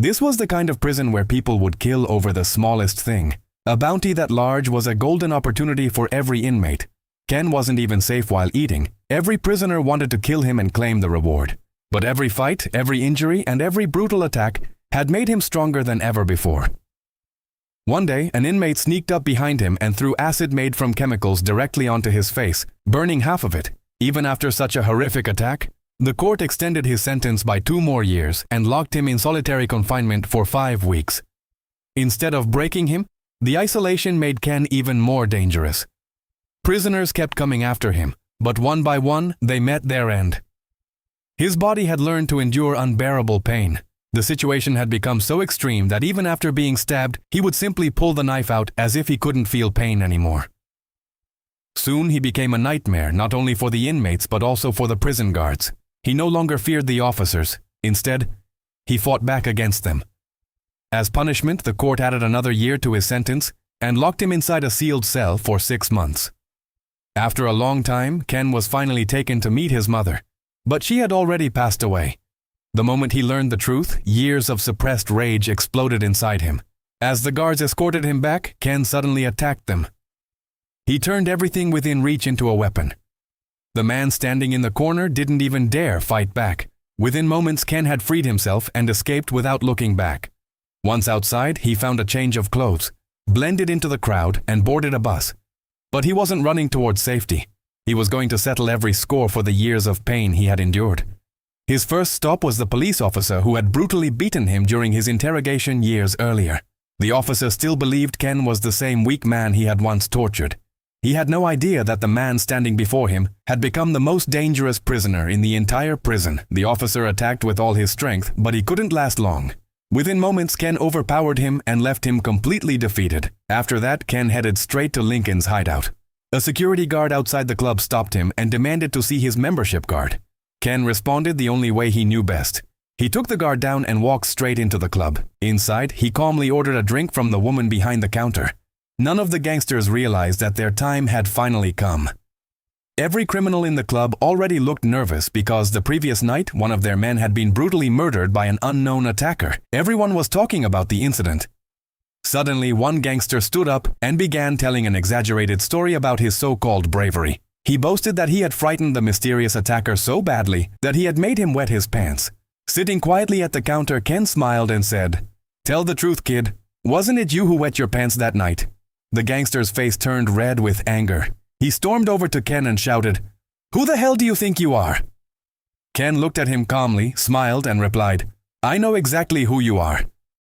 This was the kind of prison where people would kill over the smallest thing. A bounty that large was a golden opportunity for every inmate. Ken wasn't even safe while eating. Every prisoner wanted to kill him and claim the reward. But every fight, every injury, and every brutal attack had made him stronger than ever before. One day, an inmate sneaked up behind him and threw acid made from chemicals directly onto his face, burning half of it. Even after such a horrific attack, the court extended his sentence by 2 more years and locked him in solitary confinement for 5 weeks. Instead of breaking him, the isolation made Ken even more dangerous. Prisoners kept coming after him, but one by one, they met their end. His body had learned to endure unbearable pain. The situation had become so extreme that even after being stabbed, he would simply pull the knife out as if he couldn't feel pain anymore. Soon he became a nightmare not only for the inmates but also for the prison guards. He no longer feared the officers. Instead, he fought back against them. As punishment, the court added another year to his sentence and locked him inside a sealed cell for 6 months. After a long time, Ken was finally taken to meet his mother, but she had already passed away. The moment he learned the truth, years of suppressed rage exploded inside him. As the guards escorted him back, Ken suddenly attacked them. He turned everything within reach into a weapon. The man standing in the corner didn't even dare fight back. Within moments, Ken had freed himself and escaped without looking back. Once outside, he found a change of clothes, blended into the crowd, and boarded a bus. But he wasn't running towards safety. He was going to settle every score for the years of pain he had endured. His first stop was the police officer who had brutally beaten him during his interrogation years earlier. The officer still believed Ken was the same weak man he had once tortured. He had no idea that the man standing before him had become the most dangerous prisoner in the entire prison. The officer attacked with all his strength, but he couldn't last long. Within moments, Ken overpowered him and left him completely defeated. After that, Ken headed straight to Lincoln's hideout. A security guard outside the club stopped him and demanded to see his membership card. Ken responded the only way he knew best. He took the guard down and walked straight into the club. Inside, he calmly ordered a drink from the woman behind the counter. None of the gangsters realized that their time had finally come. Every criminal in the club already looked nervous because the previous night, one of their men had been brutally murdered by an unknown attacker. Everyone was talking about the incident. Suddenly, one gangster stood up and began telling an exaggerated story about his so-called bravery. He boasted that he had frightened the mysterious attacker so badly that he had made him wet his pants. Sitting quietly at the counter, Ken smiled and said, "Tell the truth, kid. Wasn't it you who wet your pants that night?" The gangster's face turned red with anger. He stormed over to Ken and shouted, "Who the hell do you think you are?" Ken looked at him calmly, smiled, and replied, "I know exactly who you are.